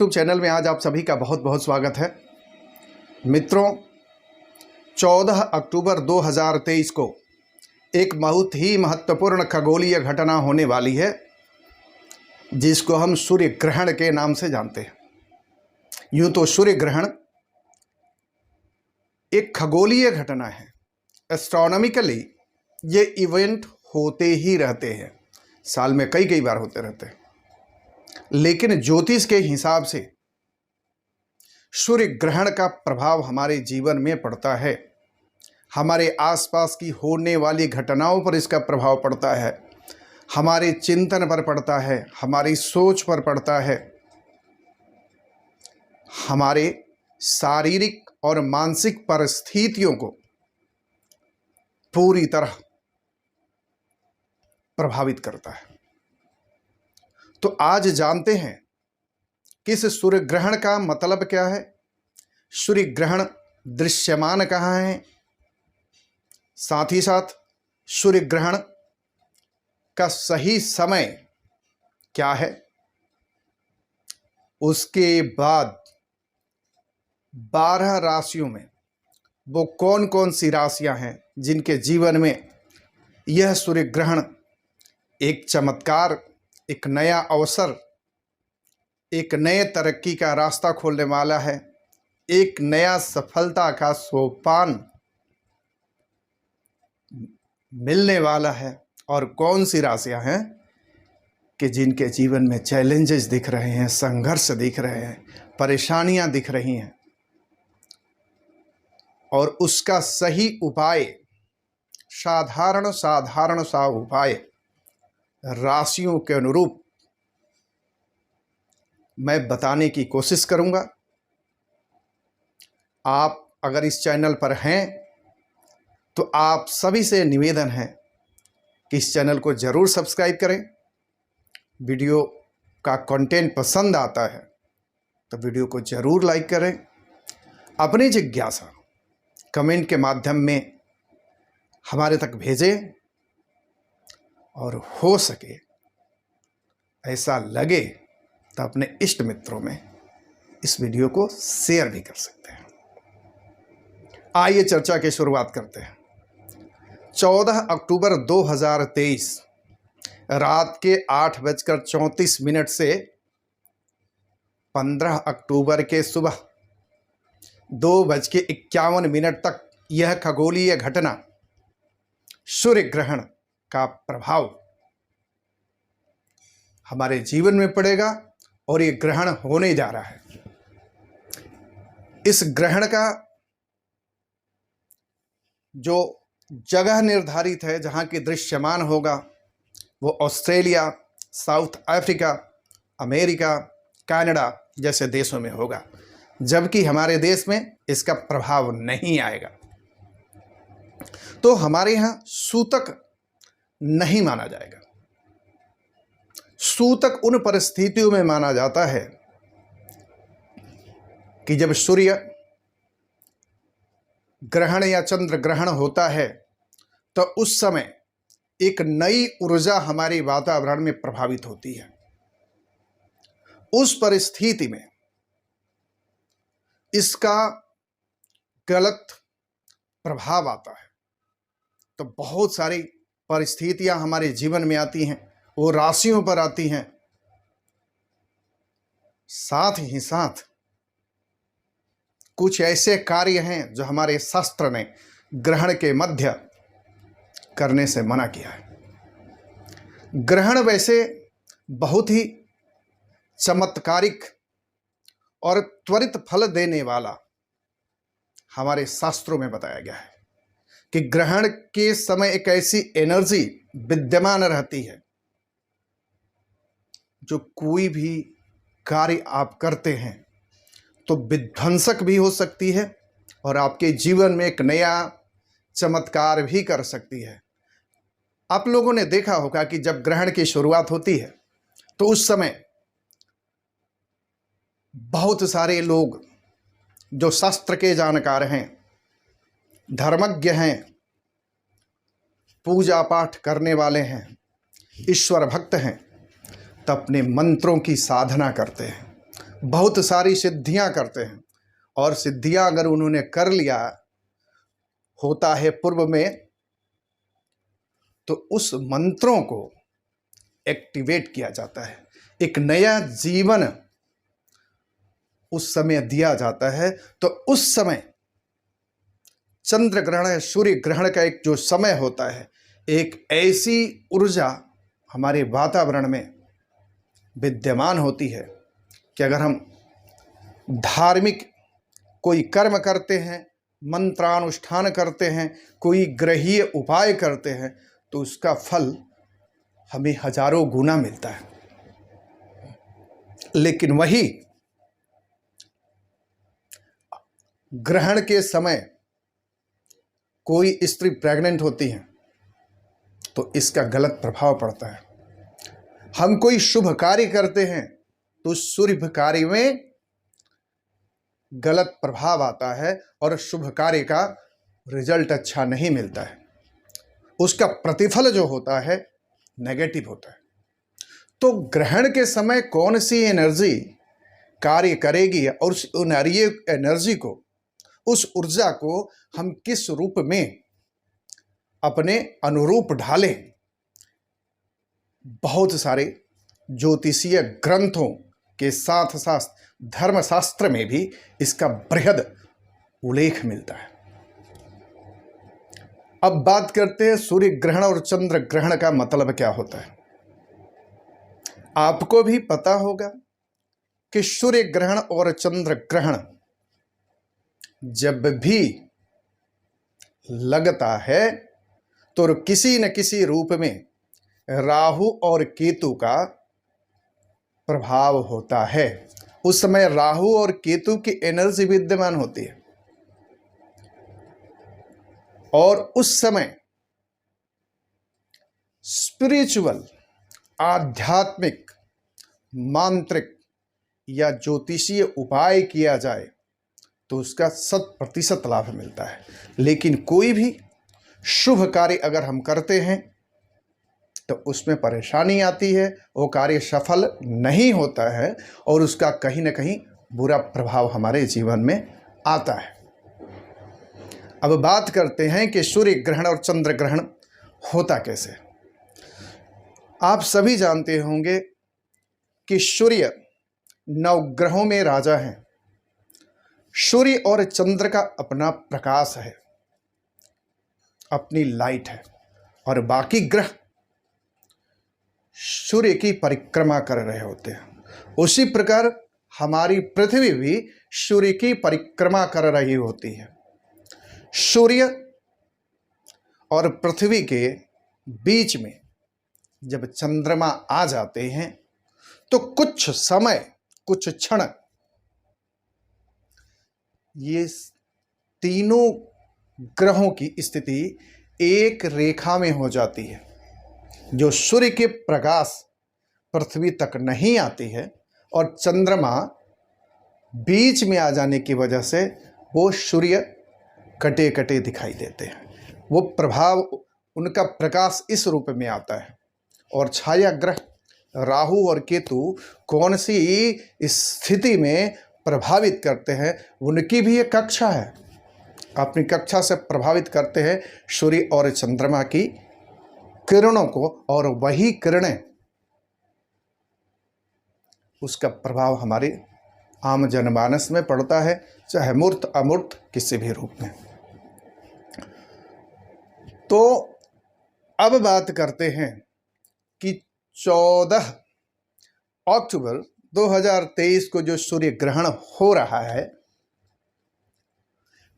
YouTube channel में आज आप सभी का बहुत बहुत स्वागत है। मित्रों, 14 अक्टूबर 2023 को एक बहुत ही महत्वपूर्ण खगोलीय घटना होने वाली है, जिसको हम सूर्य ग्रहण के नाम से जानते हैं। यूँ तो सूर्य ग्रहण एक खगोलीय घटना है। एस्ट्रोनॉमिकली ये इवेंट होते ही रहते हैं, साल में कई बार होते रहते हैं, लेकिन ज्योतिष के हिसाब से सूर्य ग्रहण का प्रभाव हमारे जीवन में पड़ता है। हमारे आसपास की होने वाली घटनाओं पर इसका प्रभाव पड़ता है, हमारे चिंतन पर पड़ता है, हमारी सोच पर पड़ता है, हमारे शारीरिक और मानसिक परिस्थितियों को पूरी तरह प्रभावित करता है। तो आज जानते हैं कि इस सूर्य ग्रहण का मतलब क्या है, सूर्य ग्रहण दृश्यमान कहाँ है, साथ ही साथ सूर्य ग्रहण का सही समय क्या है। उसके बाद 12 राशियों में वो कौन कौन सी राशियां हैं जिनके जीवन में यह सूर्य ग्रहण एक चमत्कार, एक नया अवसर, एक नए तरक्की का रास्ता खोलने वाला है, एक नया सफलता का सोपान मिलने वाला है। और कौन सी राशियां हैं कि जिनके जीवन में चैलेंजेस दिख रहे हैं, संघर्ष दिख रहे हैं, परेशानियां दिख रही हैं, और उसका सही उपाय, साधारण सा उपाय राशियों के अनुरूप मैं बताने की कोशिश करूंगा। आप अगर इस चैनल पर हैं तो आप सभी से निवेदन है कि इस चैनल को ज़रूर सब्सक्राइब करें। वीडियो का कंटेंट पसंद आता है तो वीडियो को ज़रूर लाइक करें। अपनी जिज्ञासा कमेंट के माध्यम में हमारे तक भेजें, और हो सके ऐसा लगे तो अपने इष्ट मित्रों में इस वीडियो को शेयर भी कर सकते हैं। आइए चर्चा की शुरुआत करते हैं। 14 अक्टूबर 2023 रात के 8:34 से 15 अक्टूबर के सुबह 2:51 तक यह खगोलीय घटना सूर्य ग्रहण का प्रभाव हमारे जीवन में पड़ेगा, और ये ग्रहण होने जा रहा है। इस ग्रहण का जो जगह निर्धारित है, जहां की दृश्यमान होगा, वो Australia, south Africa, America, Canada जैसे देशों में होगा, जबकि हमारे देश में इसका प्रभाव नहीं आएगा। तो हमारे यहाँ सूतक नहीं माना जाएगा। सूतक उन परिस्थितियों में माना जाता है कि जब सूर्य ग्रहण या चंद्र ग्रहण होता है, तो उस समय एक नई ऊर्जा हमारे वातावरण में प्रभावित होती है। उस परिस्थिति में इसका गलत प्रभाव आता है, तो बहुत सारी परिस्थितियां हमारे जीवन में आती हैं, वो राशियों पर आती हैं। साथ ही साथ कुछ ऐसे कार्य हैं जो हमारे शास्त्र ने ग्रहण के मध्य करने से मना किया है। ग्रहण वैसे बहुत ही चमत्कारिक और त्वरित फल देने वाला हमारे शास्त्रों में बताया गया है कि ग्रहण के समय एक ऐसी एनर्जी विद्यमान रहती है, जो कोई भी कार्य आप करते हैं तो विध्वंसक भी हो सकती है, और आपके जीवन में एक नया चमत्कार भी कर सकती है। आप लोगों ने देखा होगा कि जब ग्रहण की शुरुआत होती है तो उस समय बहुत सारे लोग जो शास्त्र के जानकार हैं, धर्मज्ञ हैं, पूजा पाठ करने वाले हैं, ईश्वर भक्त हैं, तो अपने मंत्रों की साधना करते हैं, बहुत सारी सिद्धियां करते हैं, और सिद्धियां अगर उन्होंने कर लिया होता है पूर्व में, तो उस मंत्रों को एक्टिवेट किया जाता है, एक नया जीवन उस समय दिया जाता है। तो उस समय चंद्र ग्रहण या सूर्य ग्रहण का एक जो समय होता है, एक ऐसी ऊर्जा हमारे वातावरण में विद्यमान होती है कि अगर हम धार्मिक कोई कर्म करते हैं, मंत्रानुष्ठान करते हैं, कोई ग्रहीय उपाय करते हैं, तो उसका फल हमें हजारों गुना मिलता है। लेकिन वही ग्रहण के समय कोई स्त्री प्रेग्नेंट होती है तो इसका गलत प्रभाव पड़ता है। हम कोई शुभ कार्य करते हैं तो शुभ कार्य में गलत प्रभाव आता है और शुभ कार्य का रिजल्ट अच्छा नहीं मिलता है, उसका प्रतिफल जो होता है नेगेटिव होता है। तो ग्रहण के समय कौन सी एनर्जी कार्य करेगी और उस एनर्जी को, उस ऊर्जा को हम किस रूप में अपने अनुरूप ढालें, बहुत सारे ज्योतिषीय ग्रंथों के साथ साथ धर्मशास्त्र में भी इसका बृहद उल्लेख मिलता है। अब बात करते हैं सूर्य ग्रहण और चंद्र ग्रहण का मतलब क्या होता है। आपको भी पता होगा कि सूर्य ग्रहण और चंद्र ग्रहण जब भी लगता है तो किसी न किसी रूप में राहु और केतु का प्रभाव होता है। उस समय राहु और केतु की एनर्जी विद्यमान होती है और उस समय स्पिरिचुअल, आध्यात्मिक, मांत्रिक या ज्योतिषीय उपाय किया जाए तो उसका 100% लाभ मिलता है। लेकिन कोई भी शुभ कार्य अगर हम करते हैं तो उसमें परेशानी आती है, वो कार्य सफल नहीं होता है और उसका कहीं ना कहीं बुरा प्रभाव हमारे जीवन में आता है। अब बात करते हैं कि सूर्य ग्रहण और चंद्र ग्रहण होता कैसे। आप सभी जानते होंगे कि सूर्य नवग्रहों में राजा हैं। सूर्य और चंद्र का अपना प्रकाश है, अपनी लाइट है, और बाकी ग्रह सूर्य की परिक्रमा कर रहे होते हैं। उसी प्रकार हमारी पृथ्वी भी सूर्य की परिक्रमा कर रही होती है। सूर्य और पृथ्वी के बीच में जब चंद्रमा आ जाते हैं तो कुछ समय, कुछ क्षण ये तीनों ग्रहों की स्थिति एक रेखा में हो जाती है। जो सूर्य के प्रकाश पृथ्वी तक नहीं आती है और चंद्रमा बीच में आ जाने की वजह से वो सूर्य कटे कटे दिखाई देते हैं। वो प्रभाव, उनका प्रकाश इस रूप में आता है। और छाया ग्रह राहु और केतु कौन सी स्थिति में प्रभावित करते हैं, उनकी भी एक कक्षा है। अपनी कक्षा से प्रभावित करते हैं सूर्य और चंद्रमा की किरणों को, और वही किरणें, उसका प्रभाव हमारे आम जनमानस में पड़ता है, चाहे मूर्त अमूर्त किसी भी रूप में। तो अब बात करते हैं कि 14 अक्टूबर 2023 को जो सूर्य ग्रहण हो रहा है,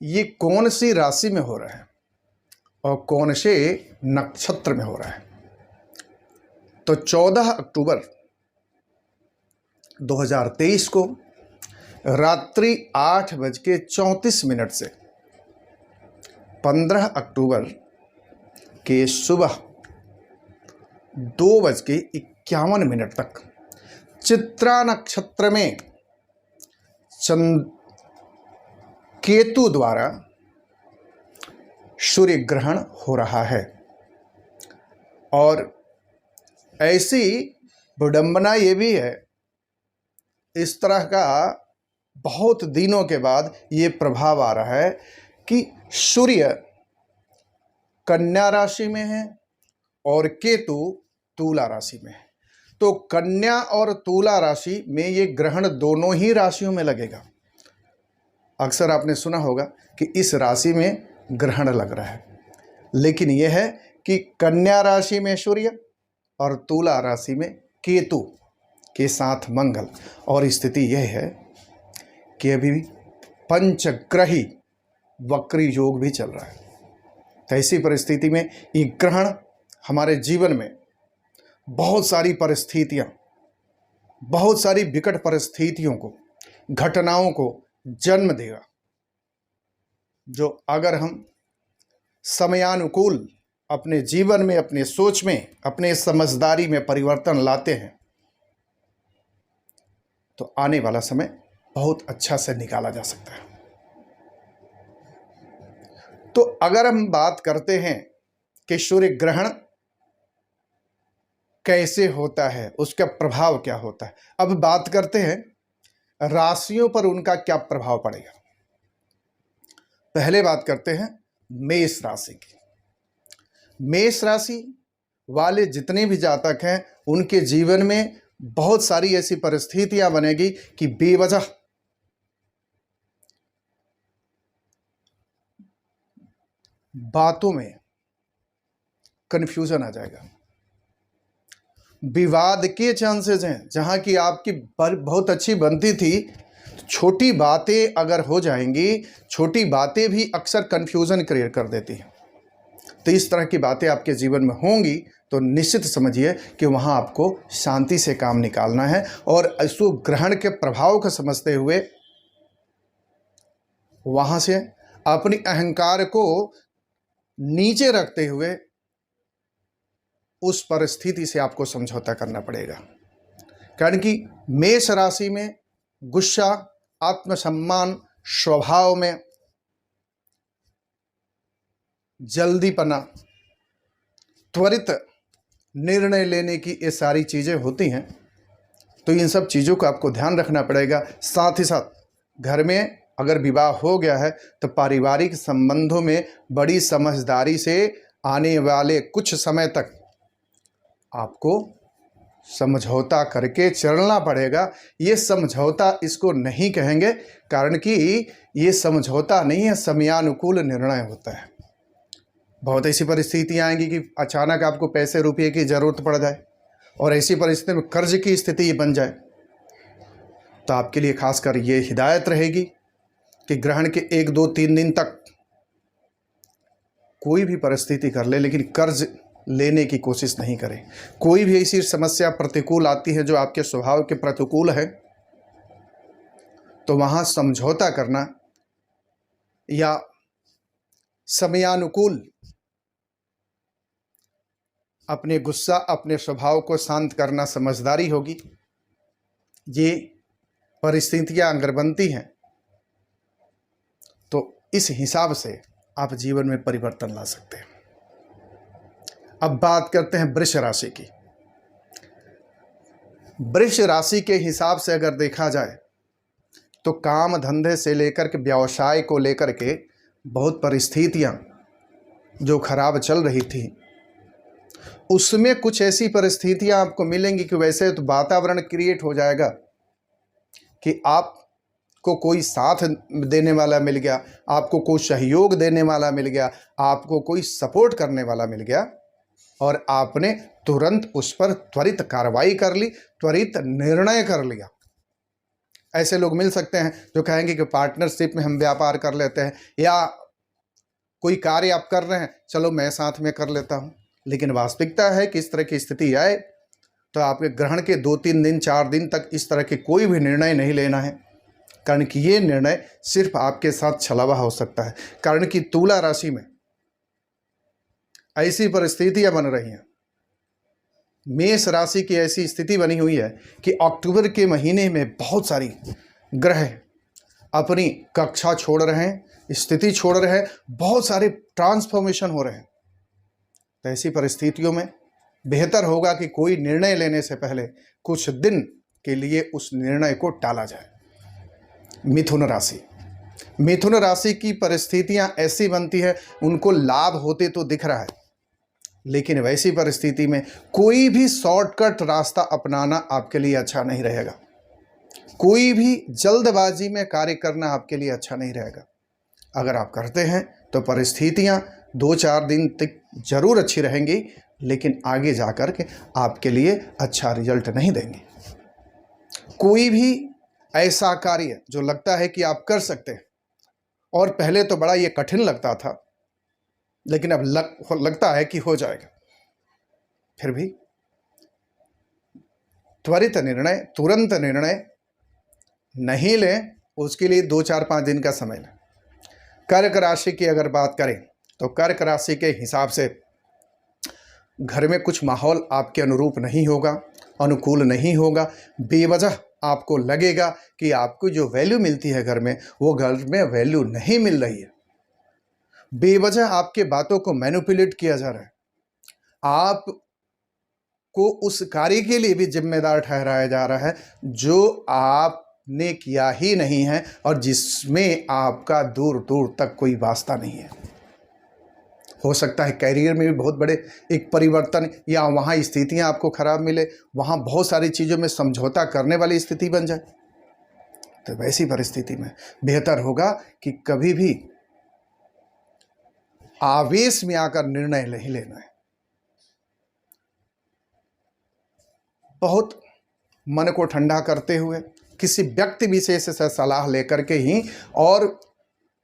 ये कौन सी राशि में हो रहा है और कौन से नक्षत्र में हो रहा है। तो 14 अक्टूबर 2023 को रात्रि 8:34 से 15 अक्टूबर के सुबह 2:51 तक चित्रा नक्षत्र में केतु द्वारा सूर्य ग्रहण हो रहा है। और ऐसी विडंबना ये भी है इस तरह का बहुत दिनों के बाद ये प्रभाव आ रहा है कि सूर्य कन्या राशि में है और केतु तुला राशि में है। तो कन्या और तुला राशि में ये ग्रहण दोनों ही राशियों में लगेगा। अक्सर आपने सुना होगा कि इस राशि में ग्रहण लग रहा है, लेकिन यह है कि कन्या राशि में सूर्य और तुला राशि में केतु के साथ मंगल, और स्थिति यह है कि अभी पंचग्रही वक्री योग भी चल रहा है। तो ऐसी परिस्थिति में ये ग्रहण हमारे जीवन में बहुत सारी परिस्थितियां, बहुत सारी विकट परिस्थितियों को, घटनाओं को जन्म देगा, जो अगर हम समयानुकूल अपने जीवन में, अपने सोच में, अपने समझदारी में परिवर्तन लाते हैं तो आने वाला समय बहुत अच्छा से निकाला जा सकता है। तो अगर हम बात करते हैं कि सूर्य ग्रहण कैसे होता है, उसका प्रभाव क्या होता है, अब बात करते हैं राशियों पर उनका क्या प्रभाव पड़ेगा। पहले बात करते हैं मेष राशि की। मेष राशि वाले जितने भी जातक हैं उनके जीवन में बहुत सारी ऐसी परिस्थितियां बनेगी कि बेवजह बातों में कंफ्यूजन आ जाएगा। विवाद के चांसेस हैं, जहां की आपकी बहुत अच्छी बनती थी, छोटी बातें अगर हो जाएंगी, छोटी बातें भी अक्सर कंफ्यूजन क्रिएट कर देती हैं। तो इस तरह की बातें आपके जीवन में होंगी तो निश्चित समझिए कि वहां आपको शांति से काम निकालना है, और इसको ग्रहण के प्रभाव को समझते हुए वहां से अपनी अहंकार को नीचे रखते हुए उस परिस्थिति से आपको समझौता करना पड़ेगा। कारण कि मेष राशि में गुस्सा, आत्मसम्मान, स्वभाव में जल्दीपना, त्वरित निर्णय लेने की ये सारी चीज़ें होती हैं। तो इन सब चीज़ों को आपको ध्यान रखना पड़ेगा। साथ ही साथ घर में अगर विवाह हो गया है तो पारिवारिक संबंधों में बड़ी समझदारी से आने वाले कुछ समय तक आपको समझौता करके चलना पड़ेगा। ये समझौता इसको नहीं कहेंगे, कारण कि ये समझौता नहीं है, समयानुकूल निर्णय होता है। बहुत ऐसी परिस्थितियाँ आएंगी कि अचानक आपको पैसे रुपये की ज़रूरत पड़ जाए और ऐसी परिस्थिति में कर्ज की स्थिति बन जाए, तो आपके लिए खासकर ये हिदायत रहेगी कि ग्रहण के 1, 2, 3 दिन तक कोई भी परिस्थिति कर ले, लेकिन कर्ज लेने की कोशिश नहीं करें। कोई भी ऐसी समस्या प्रतिकूल आती है जो आपके स्वभाव के प्रतिकूल है, तो वहाँ समझौता करना या समयानुकूल अपने गुस्सा, अपने स्वभाव को शांत करना समझदारी होगी। ये परिस्थितियां अगर बनती हैं तो इस हिसाब से आप जीवन में परिवर्तन ला सकते हैं। अब बात करते हैं वृष राशि की। वृष राशि के हिसाब से अगर देखा जाए तो काम धंधे से लेकर के व्यवसाय को लेकर के बहुत परिस्थितियां जो खराब चल रही थी, उसमें कुछ ऐसी परिस्थितियां आपको मिलेंगी कि वैसे तो वातावरण क्रिएट हो जाएगा कि आपको कोई साथ देने वाला मिल गया, आपको कोई सहयोग देने वाला मिल गया, आपको कोई सपोर्ट करने वाला मिल गया, और आपने तुरंत उस पर त्वरित कार्रवाई कर ली, त्वरित निर्णय कर लिया। ऐसे लोग मिल सकते हैं जो कहेंगे कि पार्टनरशिप में हम व्यापार कर लेते हैं, या कोई कार्य आप कर रहे हैं, चलो मैं साथ में कर लेता हूं। लेकिन वास्तविकता है कि इस तरह की स्थिति आए तो आपके ग्रहण के 2-3 दिन, 4 दिन तक इस तरह के कोई भी निर्णय नहीं लेना है, कारण कि ये निर्णय सिर्फ आपके साथ छलावा हो सकता है। कारण कि तुला राशि में ऐसी परिस्थितियां बन रही हैं, मेष राशि की ऐसी स्थिति बनी हुई है कि अक्टूबर के महीने में बहुत सारी ग्रह अपनी कक्षा छोड़ रहे हैं, स्थिति छोड़ रहे हैं, बहुत सारे ट्रांसफॉर्मेशन हो रहे हैं। तो ऐसी परिस्थितियों में बेहतर होगा कि कोई निर्णय लेने से पहले कुछ दिन के लिए उस निर्णय को टाला जाए। मिथुन राशि, मिथुन राशि की परिस्थितियां ऐसी बनती है, उनको लाभ होते तो दिख रहा है, लेकिन वैसी परिस्थिति में कोई भी शॉर्टकट रास्ता अपनाना आपके लिए अच्छा नहीं रहेगा। कोई भी जल्दबाजी में कार्य करना आपके लिए अच्छा नहीं रहेगा। अगर आप करते हैं तो परिस्थितियां 2-4 दिन तक जरूर अच्छी रहेंगी, लेकिन आगे जाकर के आपके लिए अच्छा रिजल्ट नहीं देंगे। कोई भी ऐसा कार्य जो लगता है कि आप कर सकते हैं, और पहले तो बड़ा ये कठिन लगता था, लेकिन अब लगता है कि हो जाएगा, फिर भी त्वरित निर्णय, तुरंत निर्णय नहीं लें। उसके लिए 2-4-5 दिन का समय लें। कर्क राशि की अगर बात करें तो कर्क राशि के हिसाब से घर में कुछ माहौल आपके अनुरूप नहीं होगा, अनुकूल नहीं होगा। बेवजह आपको लगेगा कि आपको जो वैल्यू मिलती है घर में, वो घर में वैल्यू नहीं मिल रही है। बेवजह आपके बातों को मैनिपुलेट किया जा रहा है। आपको उस कार्य के लिए भी जिम्मेदार ठहराया जा रहा है जो आपने किया ही नहीं है और जिसमें आपका दूर दूर तक कोई वास्ता नहीं है। हो सकता है कैरियर में भी बहुत बड़े एक परिवर्तन, या वहाँ स्थितियाँ आपको खराब मिले, वहाँ बहुत सारी चीज़ों में समझौता करने वाली स्थिति बन जाए। तो वैसी परिस्थिति में बेहतर होगा कि कभी भी आवेश में आकर निर्णय नहीं लेना है। बहुत मन को ठंडा करते हुए किसी व्यक्ति विशेष से सलाह लेकर के ही और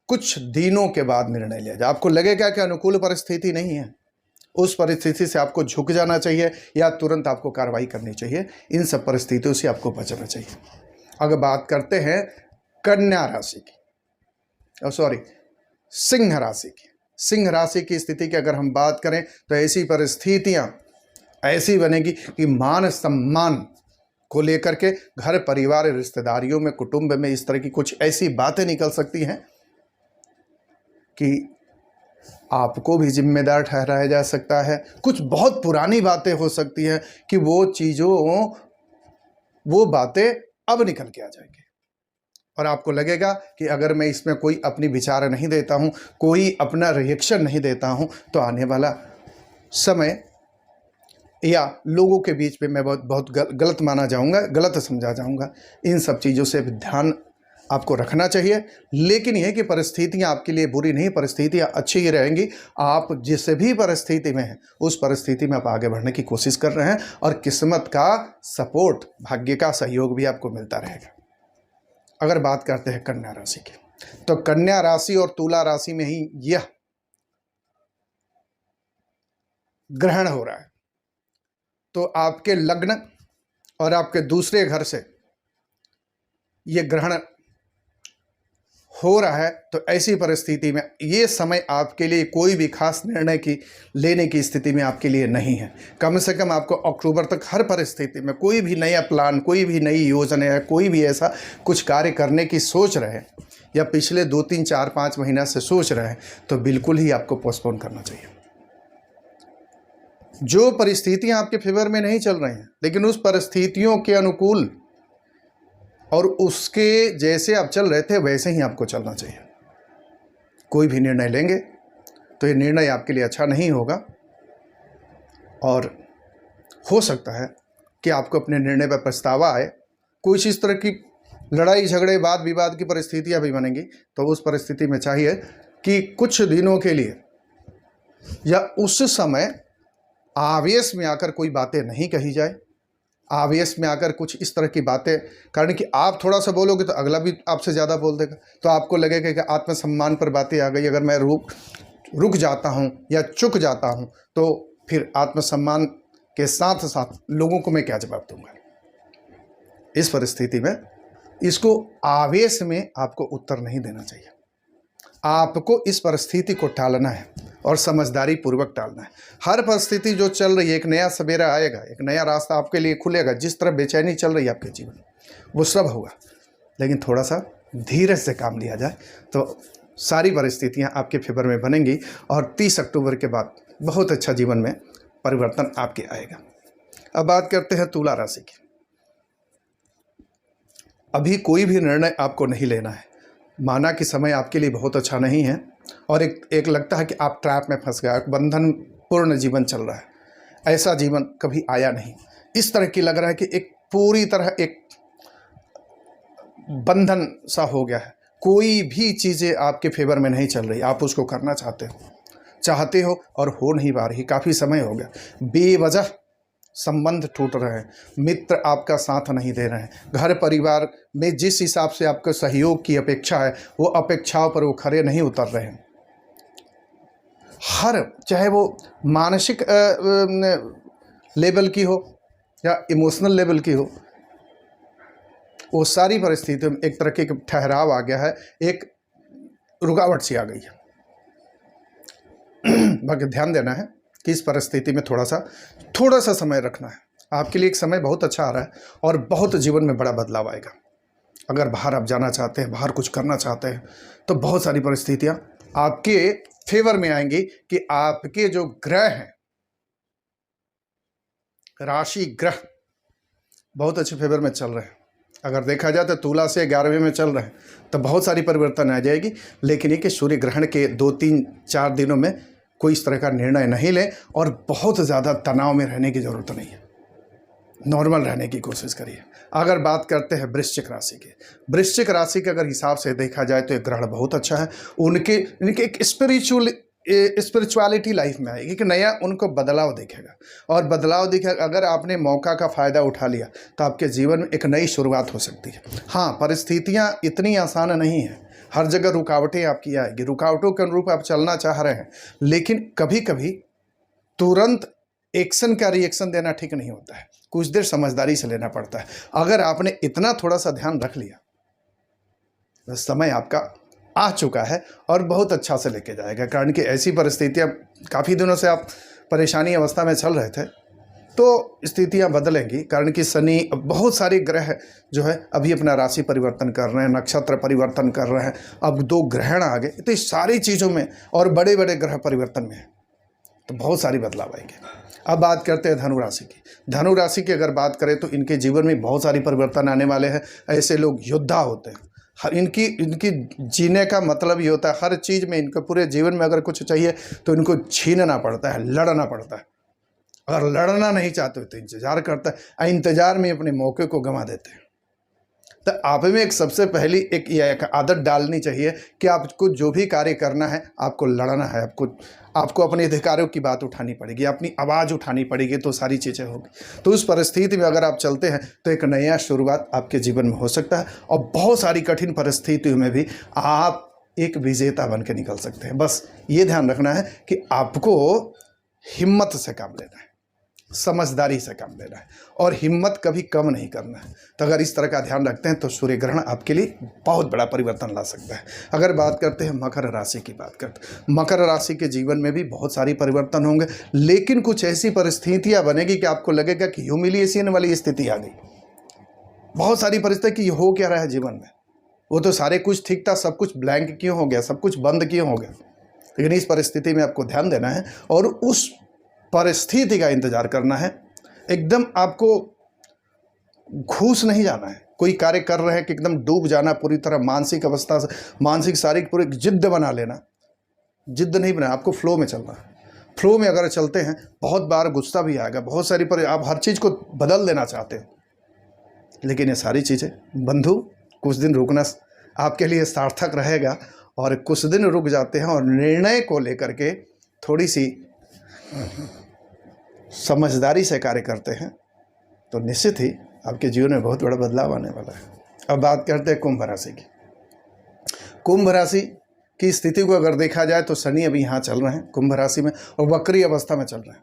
कुछ दिनों के बाद निर्णय लिया जाए। आपको लगेगा कि अनुकूल परिस्थिति नहीं है, उस परिस्थिति से आपको झुक जाना चाहिए या तुरंत आपको कार्रवाई करनी चाहिए। इन सब परिस्थितियों से आपको बचना चाहिए। अगर बात करते हैं कन्या राशि की, सिंह राशि की, सिंह राशि की स्थिति की अगर हम बात करें तो ऐसी परिस्थितियां ऐसी बनेगी कि मान सम्मान को लेकर के घर परिवार रिश्तेदारियों में, कुटुंब में इस तरह की कुछ ऐसी बातें निकल सकती हैं कि आपको भी जिम्मेदार ठहराया जा सकता है। कुछ बहुत पुरानी बातें हो सकती हैं कि वो बातें अब निकल के आ जाएंगी और आपको लगेगा कि अगर मैं इसमें कोई अपनी विचार नहीं देता हूं, कोई अपना रिएक्शन नहीं देता हूं, तो आने वाला समय या लोगों के बीच में मैं बहुत गलत माना जाऊंगा, गलत समझा जाऊंगा। इन सब चीज़ों से ध्यान आपको रखना चाहिए। लेकिन यह कि परिस्थितियां आपके लिए बुरी नहीं, परिस्थितियां अच्छी ही रहेंगी। आप जिस भी परिस्थिति में हैं उस परिस्थिति में आप आगे बढ़ने की कोशिश कर रहे हैं और किस्मत का सपोर्ट, भाग्य का सहयोग भी आपको मिलता रहेगा। अगर बात करते हैं कन्या राशि की, तो कन्या राशि और तुला राशि में ही यह ग्रहण हो रहा है। तो आपके लग्न और आपके दूसरे घर से यह ग्रहण हो रहा है। तो ऐसी परिस्थिति में ये समय आपके लिए कोई भी खास निर्णय की लेने की स्थिति में आपके लिए नहीं है। कम से कम आपको अक्टूबर तक हर परिस्थिति में कोई भी नया प्लान, कोई भी नई योजना या कोई भी ऐसा कुछ कार्य करने की सोच रहे हैं या पिछले 2-3-4-5 महीना से सोच रहे हैं, तो बिल्कुल ही आपको पोस्टपोन करना चाहिए। जो परिस्थितियां आपके फेवर में नहीं चल रही हैं, लेकिन उस परिस्थितियों के अनुकूल और उसके जैसे आप चल रहे थे वैसे ही आपको चलना चाहिए। कोई भी निर्णय लेंगे तो ये निर्णय आपके लिए अच्छा नहीं होगा और हो सकता है कि आपको अपने निर्णय पर पछतावा आए। कुछ इस तरह की लड़ाई झगड़े, वाद विवाद की परिस्थितियां भी बनेंगी। तो उस परिस्थिति में चाहिए कि कुछ दिनों के लिए या उस समय आवेश में आकर कोई बातें नहीं कही जाए। आवेश में आकर कुछ इस तरह की बातें, कारण कि आप थोड़ा सा बोलोगे तो अगला भी आपसे ज़्यादा बोल देगा, तो आपको लगेगा कि आत्मसम्मान पर बातें आ गई। अगर मैं रुक जाता हूं या चुक जाता हूं तो फिर आत्मसम्मान के साथ साथ लोगों को मैं क्या जवाब दूंगा। इस परिस्थिति में इसको आवेश में आपको उत्तर नहीं देना चाहिए। आपको इस परिस्थिति को टालना है और समझदारी पूर्वक टालना है। हर परिस्थिति जो चल रही है, एक नया सवेरा आएगा, एक नया रास्ता आपके लिए खुलेगा। जिस तरह बेचैनी चल रही है आपके जीवन में वो सब होगा, लेकिन थोड़ा सा धीरज से काम लिया जाए तो सारी परिस्थितियां आपके फेवर में बनेंगी और 30 अक्टूबर के बाद बहुत अच्छा जीवन में परिवर्तन आपके आएगा। अब बात करते हैं तुला राशि की। अभी कोई भी निर्णय आपको नहीं लेना है। माना कि समय आपके लिए बहुत अच्छा नहीं है और एक लगता है कि आप ट्रैप में फंस गए, बंधन पूर्ण जीवन चल रहा है। ऐसा जीवन कभी आया नहीं। इस तरह की लग रहा है कि एक पूरी तरह एक बंधन सा हो गया है। कोई भी चीज़ें आपके फेवर में नहीं चल रही, आप उसको करना चाहते हो और हो नहीं पा रही। काफ़ी समय हो गया, बेवजह संबंध टूट रहे हैं, मित्र आपका साथ नहीं दे रहे हैं, घर परिवार में जिस हिसाब से आपके सहयोग की अपेक्षा है वो अपेक्षाओं पर वो खरे नहीं उतर रहे हैं। चाहे वो मानसिक लेवल की हो या इमोशनल लेवल की हो, वो सारी परिस्थितियों में एक तरह के ठहराव आ गया है, एक रुकावट सी आ गई है। बाकी ध्यान देना है कि इस परिस्थिति में थोड़ा सा समय रखना है। आपके लिए एक समय बहुत अच्छा आ रहा है और बहुत जीवन में बड़ा बदलाव आएगा। अगर बाहर आप जाना चाहते हैं, बाहर कुछ करना चाहते हैं, तो बहुत सारी परिस्थितियां आपके फेवर में आएंगी कि आपके जो ग्रह हैं, राशि ग्रह बहुत अच्छे फेवर में चल रहे हैं। अगर देखा जाए तो तुला से 11वें में चल रहे हैं, तो बहुत सारी परिवर्तन आ जाएगी। लेकिन ये कि सूर्य ग्रहण के 2-3-4 दिनों में कोई इस तरह का निर्णय नहीं लें और बहुत ज़्यादा तनाव में रहने की ज़रूरत नहीं है। नॉर्मल रहने की कोशिश करिए। अगर बात करते हैं वृश्चिक राशि के अगर हिसाब से देखा जाए तो एक ग्रहण बहुत अच्छा है। इनके एक स्पिरिचुअलिटी लाइफ में आएगी कि नया उनको बदलाव दिखेगा और बदलाव दिखेगा। अगर आपने मौका का फ़ायदा उठा लिया तो आपके जीवन में एक नई शुरुआत हो सकती है। हाँ, परिस्थितियाँ इतनी आसान नहीं हैं, हर जगह रुकावटें आपकी आएगी, रुकावटों के अनुरूप आप चलना चाह रहे हैं, लेकिन कभी कभी तुरंत एक्शन का रिएक्शन देना ठीक नहीं होता है, कुछ देर समझदारी से लेना पड़ता है। अगर आपने इतना थोड़ा सा ध्यान रख लिया तो समय आपका आ चुका है और बहुत अच्छा से लेके जाएगा। कारण कि ऐसी परिस्थितियाँ काफ़ी दिनों से आप परेशानी अवस्था में चल रहे थे, तो स्थितियां बदलेंगी। कारण कि शनि, बहुत सारे ग्रह जो है अभी अपना राशि परिवर्तन कर रहे हैं, नक्षत्र परिवर्तन कर रहे हैं, अब 2 ग्रहण आ गए, तो इस सारी चीज़ों में और बड़े बड़े ग्रह परिवर्तन में है, तो बहुत सारी बदलाव आएंगे। अब बात करते हैं धनु राशि की अगर बात करें तो इनके जीवन में बहुत सारी परिवर्तन आने वाले हैं। ऐसे लोग योद्धा होते हैं। इनकी जीने का मतलब ये होता है, हर चीज़ में इनके पूरे जीवन में अगर कुछ चाहिए तो इनको छीनना पड़ता है, लड़ना पड़ता है। अगर लड़ना नहीं चाहते तो इंतजार करता है, इंतजार में अपने मौके को गंवा देते हैं। तो आप में एक सबसे पहली एक आदत डालनी चाहिए कि आपको जो भी कार्य करना है आपको लड़ना है, आपको अपने अधिकारों की बात उठानी पड़ेगी, अपनी आवाज़ उठानी पड़ेगी, तो सारी चीज़ें होगी। तो उस परिस्थिति में अगर आप चलते हैं तो एक नया शुरुआत आपके जीवन में हो सकता है और बहुत सारी कठिन परिस्थितियों में भी आप एक विजेता बन के निकल सकते हैं। बस ये ध्यान रखना है कि आपको हिम्मत से काम लेना है, समझदारी से काम लेना है और हिम्मत कभी कम नहीं करना है। तो अगर इस तरह का ध्यान रखते हैं तो सूर्य ग्रहण आपके लिए बहुत बड़ा परिवर्तन ला सकता है। अगर बात करते हैं मकर राशि की, मकर राशि के जीवन में भी बहुत सारी परिवर्तन होंगे, लेकिन कुछ ऐसी परिस्थितियां बनेगी कि आपको लगेगा कि ह्यूमिलिएशन वाली स्थिति आ गई। बहुत सारी परिस्थिति कि हो क्या रहा है जीवन में, वो तो सारे कुछ ठीक था, सब कुछ ब्लैंक क्यों हो गया, सब कुछ बंद क्यों हो गया। लेकिन इस परिस्थिति में आपको ध्यान देना है और उस परिस्थिति का इंतजार करना है। एकदम आपको घुस नहीं जाना है। कोई कार्य कर रहे हैं कि एकदम डूब जाना पूरी तरह, मानसिक अवस्था से, मानसिक शारीरिक पूरी जिद्द बना लेना, जिद्द नहीं बना, आपको फ्लो में चलना है। फ्लो में अगर चलते हैं बहुत बार गुस्सा भी आएगा, बहुत सारी पर आप हर चीज़ को बदल देना चाहते हैं, लेकिन ये सारी चीज़ें बंधु कुछ दिन रुकना आपके लिए सार्थक रहेगा। और कुछ दिन रुक जाते हैं और निर्णय को लेकर के थोड़ी सी समझदारी से कार्य करते हैं तो निश्चित ही आपके जीवन में बहुत बड़ा बदलाव आने वाला है। अब बात करते हैं कुंभ राशि की। कुंभ राशि की स्थिति को अगर देखा जाए तो शनि अभी यहाँ चल रहे हैं कुंभ राशि में और वक्री अवस्था में चल रहे हैं।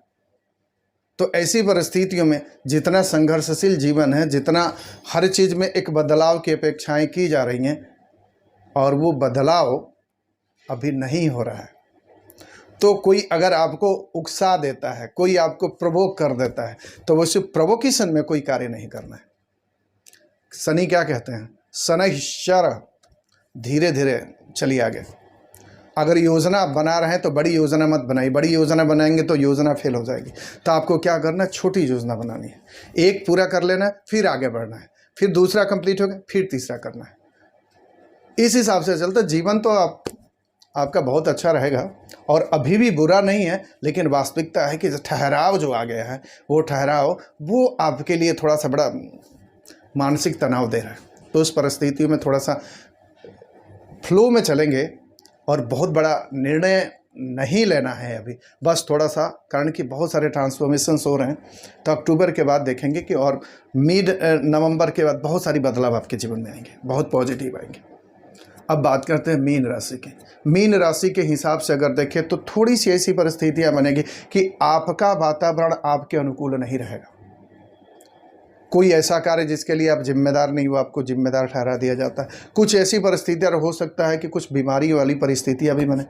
तो ऐसी परिस्थितियों में जितना संघर्षशील जीवन है, जितना हर चीज़ में एक बदलाव की अपेक्षाएं की जा रही हैं और वो बदलाव अभी नहीं हो रहा है, तो कोई अगर आपको उकसा देता है, कोई आपको प्रवोक कर देता है, तो वैसे प्रवोकेशन में कोई कार्य नहीं करना है। शनि क्या कहते हैं, शनैश्चर, धीरे धीरे चलिए आगे। अगर योजना आप बना रहे हैं तो बड़ी योजना मत बनाइए, बड़ी योजना बनाएंगे तो योजना फेल हो जाएगी। तो आपको क्या करना है, छोटी योजना बनानी है, एक पूरा कर लेना है फिर आगे बढ़ना है। फिर दूसरा कंप्लीट हो गया, फिर तीसरा करना है। इस हिसाब से चलता जीवन तो आपका बहुत अच्छा रहेगा। और अभी भी बुरा नहीं है, लेकिन वास्तविकता है कि ठहराव जो आ गया है, वो ठहराव वो आपके लिए थोड़ा सा बड़ा मानसिक तनाव दे रहा है। तो उस परिस्थिति में थोड़ा सा फ्लो में चलेंगे और बहुत बड़ा निर्णय नहीं लेना है अभी, बस थोड़ा सा, कारण कि बहुत सारे ट्रांसफॉर्मेशंस हो रहे हैं। तो अक्टूबर के बाद देखेंगे कि और मिड नवंबर के बाद बहुत सारी बदलाव आपके जीवन में आएंगे, बहुत पॉजिटिव आएंगे। अब बात करते हैं मीन राशि की। मीन राशि के हिसाब से अगर देखें तो थोड़ी सी ऐसी परिस्थितियां बनेगी कि आपका वातावरण आपके अनुकूल नहीं रहेगा। कोई ऐसा कार्य जिसके लिए आप जिम्मेदार नहीं हो, आपको जिम्मेदार ठहरा दिया जाता है। कुछ ऐसी परिस्थितियां हो सकता है कि कुछ बीमारी वाली परिस्थितियां भी बने।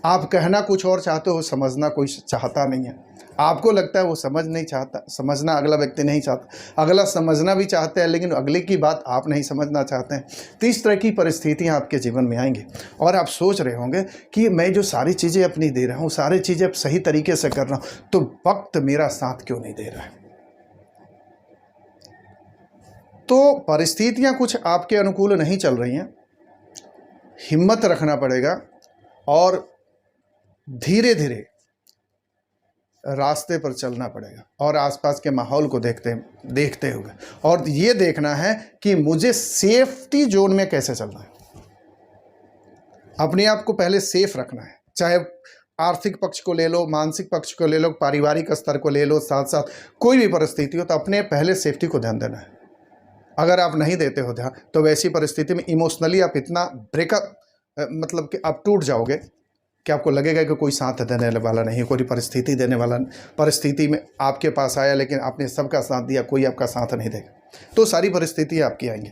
आप कहना कुछ और चाहते हो, समझना कोई चाहता नहीं है। आपको लगता है वो समझ नहीं चाहता, समझना अगला व्यक्ति नहीं चाहता, अगला समझना भी चाहते हैं लेकिन अगले की बात आप नहीं समझना चाहते हैं। तो इस तरह की परिस्थितियां आपके जीवन में आएंगी और आप सोच रहे होंगे कि मैं जो सारी चीज़ें अपनी दे रहा हूँ, सारी चीज़ें अब सही तरीके से कर रहा हूँ, तो वक्त मेरा साथ क्यों नहीं दे रहा है। तो परिस्थितियां कुछ आपके अनुकूल नहीं चल रही हैं, हिम्मत रखना पड़ेगा और धीरे धीरे रास्ते पर चलना पड़ेगा और आसपास के माहौल को देखते हुए, और ये देखना है कि मुझे सेफ्टी जोन में कैसे चलना है। अपने आप को पहले सेफ रखना है, चाहे आर्थिक पक्ष को ले लो, मानसिक पक्ष को ले लो, पारिवारिक स्तर को ले लो, साथ साथ कोई भी परिस्थिति हो तो अपने पहले सेफ्टी को ध्यान देना है। अगर आप नहीं देते हो ध्यान तो वैसी परिस्थिति में इमोशनली आप इतना ब्रेकअप, मतलब कि आप टूट जाओगे कि आपको लगेगा कि कोई साथ देने वाला नहीं, कोई परिस्थिति देने वाला, परिस्थिति में आपके पास आया लेकिन आपने सबका साथ दिया, कोई आपका साथ नहीं देगा, तो सारी परिस्थिति आपकी आएंगी।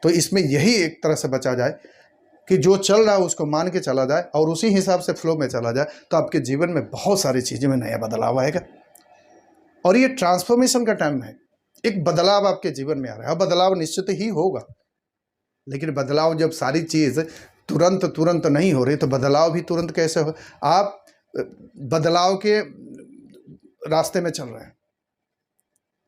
तो इसमें यही एक तरह से बचा जाए कि जो चल रहा है उसको मान के चला जाए और उसी हिसाब से फ्लो में चला जाए, तो आपके जीवन में बहुत सारी चीज़ों में नया बदलाव आएगा। और ये ट्रांसफॉर्मेशन का टाइम है, एक बदलाव आपके जीवन में आ रहा है। बदलाव निश्चित ही होगा, लेकिन बदलाव जब सारी चीज़ तुरंत नहीं हो रही तो बदलाव भी तुरंत कैसे हो। आप बदलाव के रास्ते में चल रहे हैं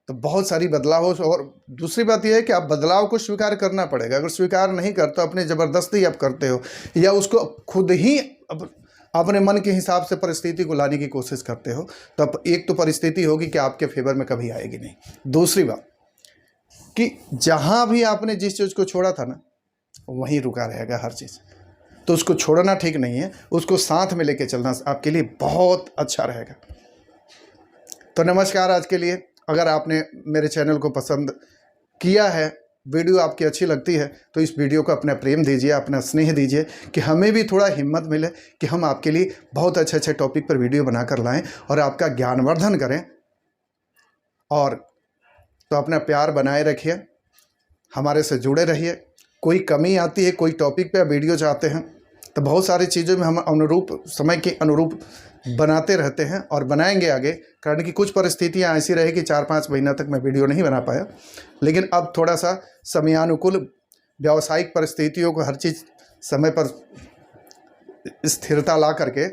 तो बहुत सारी बदलाव हो। और दूसरी बात यह है कि आप बदलाव को स्वीकार करना पड़ेगा। अगर स्वीकार नहीं करते, अपने ज़बरदस्ती आप करते हो या उसको खुद ही अपने मन के हिसाब से परिस्थिति को लाने की कोशिश करते हो, तो अब एक तो परिस्थिति होगी कि आपके फेवर में कभी आएगी नहीं। दूसरी बात कि जहाँ भी आपने जिस चीज़ को छोड़ा था ना, वहीं रुका रहेगा हर चीज़। तो उसको छोड़ना ठीक नहीं है, उसको साथ में लेके चलना आपके लिए बहुत अच्छा रहेगा। तो नमस्कार आज के लिए। अगर आपने मेरे चैनल को पसंद किया है, वीडियो आपकी अच्छी लगती है, तो इस वीडियो को अपना प्रेम दीजिए, अपना स्नेह दीजिए कि हमें भी थोड़ा हिम्मत मिले कि हम आपके लिए बहुत अच्छे टॉपिक पर वीडियो बनाकर लाएं और आपका ज्ञानवर्धन करें। और तो अपना प्यार बनाए रखिए, हमारे से जुड़े रहिए। कोई कमी आती है, कोई टॉपिक पे वीडियो चाहते हैं, तो बहुत सारी चीज़ों में हम अनुरूप, समय के अनुरूप बनाते रहते हैं और बनाएंगे आगे। कारण कि कुछ परिस्थितियां ऐसी रही कि 4-5 महीना तक मैं वीडियो नहीं बना पाया, लेकिन अब थोड़ा सा समयानुकूल व्यावसायिक परिस्थितियों को हर चीज़ समय पर स्थिरता ला करके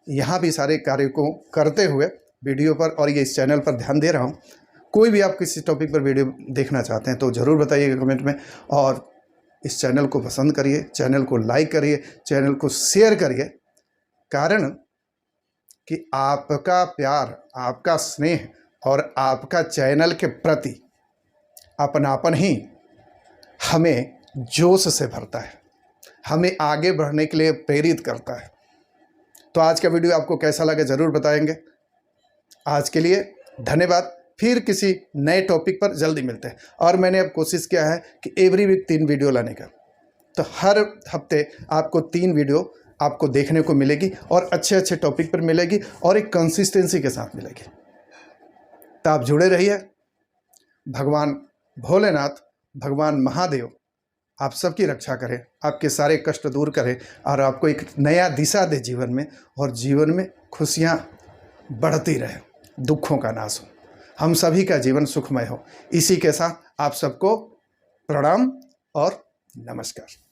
यहाँ भी सारे कार्य को करते हुए वीडियो पर और ये इस चैनल पर ध्यान दे रहा हूँ। कोई भी आप किसी टॉपिक पर वीडियो देखना चाहते हैं तो ज़रूर बताइएगा कमेंट में, और इस चैनल को पसंद करिए, चैनल को लाइक करिए, चैनल को शेयर करिए। कारण कि आपका प्यार, आपका स्नेह और आपका चैनल के प्रति अपनापन ही हमें जोश से भरता है, हमें आगे बढ़ने के लिए प्रेरित करता है। तो आज का वीडियो आपको कैसा लगा ज़रूर बताएंगे। आज के लिए धन्यवाद। फिर किसी नए टॉपिक पर जल्दी मिलते हैं। और मैंने अब कोशिश किया है कि एवरी वीक 3 वीडियो लाने का, तो हर हफ्ते आपको 3 वीडियो आपको देखने को मिलेगी और अच्छे टॉपिक पर मिलेगी और एक कंसिस्टेंसी के साथ मिलेगी। तो आप जुड़े रहिए। भगवान भोलेनाथ, भगवान महादेव आप सबकी रक्षा करें, आपके सारे कष्ट दूर करें और आपको एक नया दिशा दे जीवन में, और जीवन में खुशियाँ बढ़ती रहे, दुखों का नाश हो, हम सभी का जीवन सुखमय हो। इसी के साथ आप सबको प्रणाम और नमस्कार।